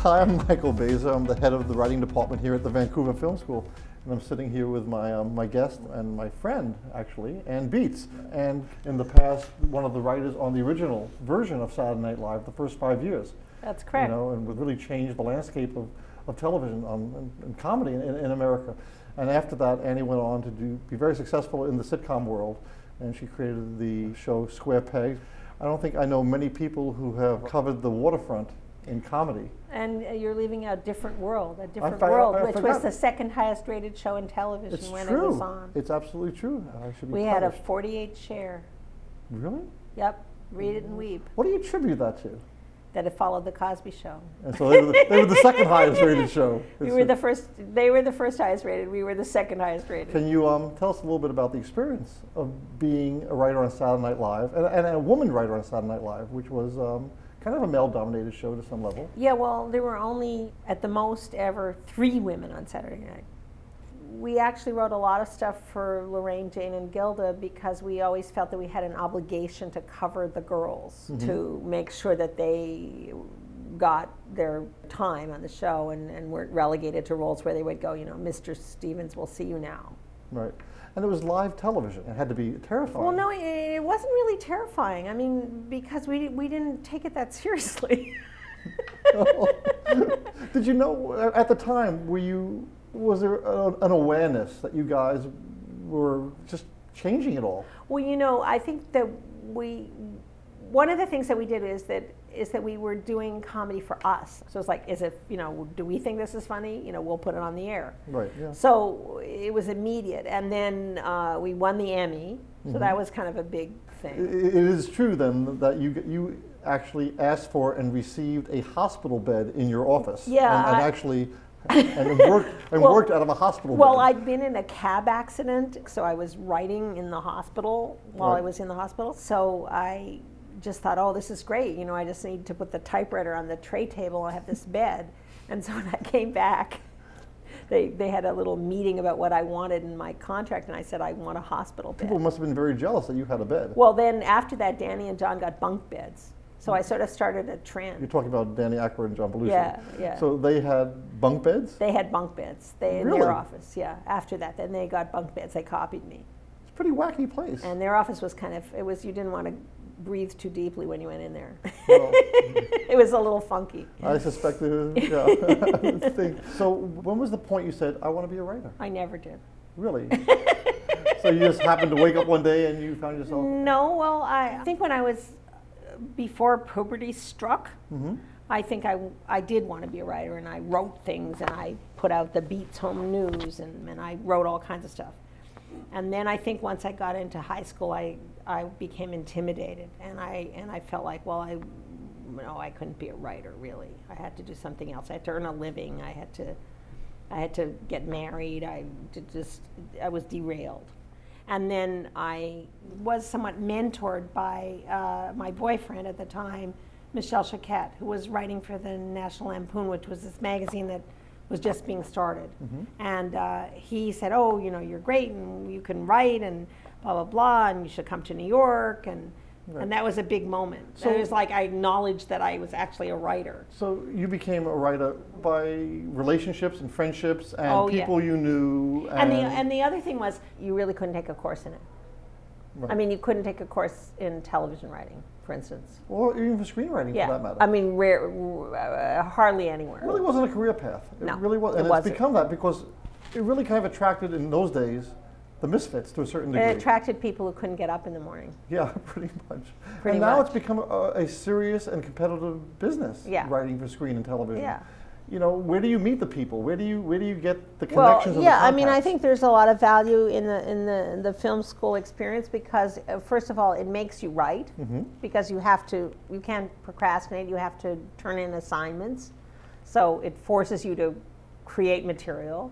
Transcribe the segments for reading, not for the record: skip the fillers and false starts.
Hi, I'm Michael Baza. I'm the head of the writing department here at the Vancouver Film School. And I'm sitting here with my guest and my friend, actually, Ann Beats. And in the past, one of the writers on the original version of Saturday Night Live, the first 5 years. That's correct. You know, and really changed the landscape of television and comedy in America. And after that, Annie went on to be very successful in the sitcom world, and she created the show Square Peg. I don't think I know many people who have covered the waterfront in comedy. And you're leaving out Different World, which forgot. was the second highest rated show in television It's when true. it was on. It's absolutely true. I should be We had a punished. 48 share. Really? Yep, read it and weep. What do you attribute that to? That it followed the Cosby Show. And so they were the second highest rated show. We were the first. They were the first highest rated. We were the second highest rated. Can you tell us a little bit about the experience of being a writer on Saturday Night Live and a woman writer on Saturday Night Live, which was kind of a male-dominated show to some level? Yeah, well, there were only at the most ever 3 women on Saturday night. We actually wrote a lot of stuff for Lorraine, Jane, and Gilda because we always felt that we had an obligation to cover the girls, to make sure that they got their time on the show and weren't relegated to roles where they would go, you know, Mr. Stevens, we'll see you now. Right. And it was live television. It had to be terrifying. Well, no, it wasn't really terrifying. I mean, because we didn't take it that seriously. Did you know, at the time, was there an awareness that you guys were just changing it all? Well, you know, I think that one of the things that we did is that we were doing comedy for us. So it's like, you know, do we think this is funny? You know, we'll put it on the air. Right, yeah. So it was immediate. And then we won the Emmy. So that was kind of a big thing. It is true then that you actually asked for and received a hospital bed in your office. Yeah. And actually worked out of a hospital bed. Well, I'd been in a cab accident, so I was writing in the hospital while Right. I was in the hospital. So I just thought, oh, this is great. You know, I just need to put the typewriter on the tray table. I have this bed. And so when I came back, they had a little meeting about what I wanted in my contract, and I said, I want a hospital bed. People must have been very jealous that you had a bed. Well, then after that, Danny and John got bunk beds. So I sort of started a trend. You're talking about Danny Aykroyd and John Belushi. Yeah, yeah. So they had bunk beds? They had bunk beds. In Really? their office, yeah. After that, then they got bunk beds. They copied me. It's a pretty wacky place. And their office was you didn't want to breathe too deeply when you went in there. Well, It was a little funky. I suspect it is, yeah. I would think. So when was the point you said, I want to be a writer? I never did. Really? So you just happened to wake up one day and you found yourself? No, well, I think when I was, before puberty struck, I think I did want to be a writer, and I wrote things, and I put out the Beats Home News, and I wrote all kinds of stuff. And then I think once I got into high school, I became intimidated, and I felt like, well, I couldn't be a writer, really. I had to do something else. I had to earn a living. I had to get married. I was derailed. And then I was somewhat mentored by my boyfriend at the time, Michel Choquette, who was writing for the National Lampoon, which was this magazine that was just being started. And he said, oh, you know, you're great, and you can write, and blah, blah, blah, and you should come to New York. And that was a big moment. So it was like I acknowledged that I was actually a writer. So you became a writer by relationships and friendships and people you knew. And the other thing was you really couldn't take a course in it. Right. I mean, you couldn't take a course in television writing, for instance. Or even for screenwriting, for that matter. I mean, hardly anywhere. It really wasn't a career path. No, it really was. And it's become that because it really kind of attracted, in those days, the misfits to a certain degree. It attracted people who couldn't get up in the morning. Yeah, pretty much. And now it's become a serious and competitive business, writing for screen and television. Yeah. You know, where do you meet the people? Where do you get the connections? Well, yeah, I mean, I think there's a lot of value in the film school experience because, first of all, it makes you write because you can't procrastinate. You have to turn in assignments, so it forces you to create material,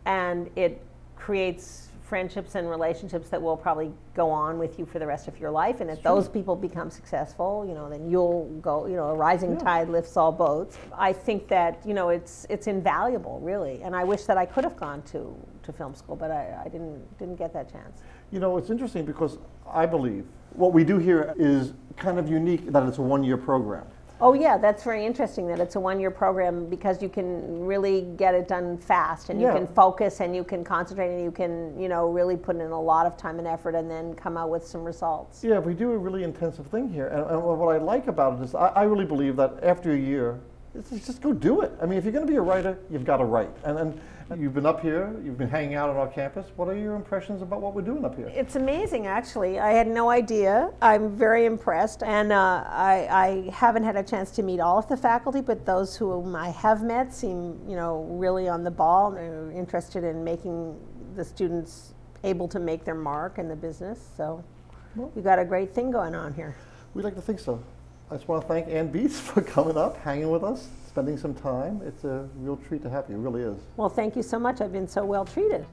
and it creates friendships and relationships that will probably go on with you for the rest of your life. And if those people become successful, you know, then you'll go, you know, a rising tide lifts all boats. I think that, you know, it's invaluable, really. And I wish that I could have gone to film school, but I didn't get that chance. You know, it's interesting because I believe what we do here is kind of unique that it's a one-year program. Oh yeah, that's very interesting that it's a one-year program because you can really get it done fast and you can focus and you can concentrate and you can, you know, really put in a lot of time and effort and then come out with some results. Yeah, we do a really intensive thing here. And what I like about it is I really believe that after a year, it's just go do it. I mean, if you're going to be a writer, you've got to write. And you've been up here, you've been hanging out on our campus. What are your impressions about what we're doing up here? It's amazing, actually. I had no idea. I'm very impressed. And I haven't had a chance to meet all of the faculty, but those whom I have met seem, you know, really on the ball. They're interested in making the students able to make their mark in the business. So we've got a great thing going on here. We'd like to think so. I just want to thank Ann Beats for coming up, hanging with us, spending some time. It's a real treat to have you, it really is. Well, thank you so much. I've been so well treated.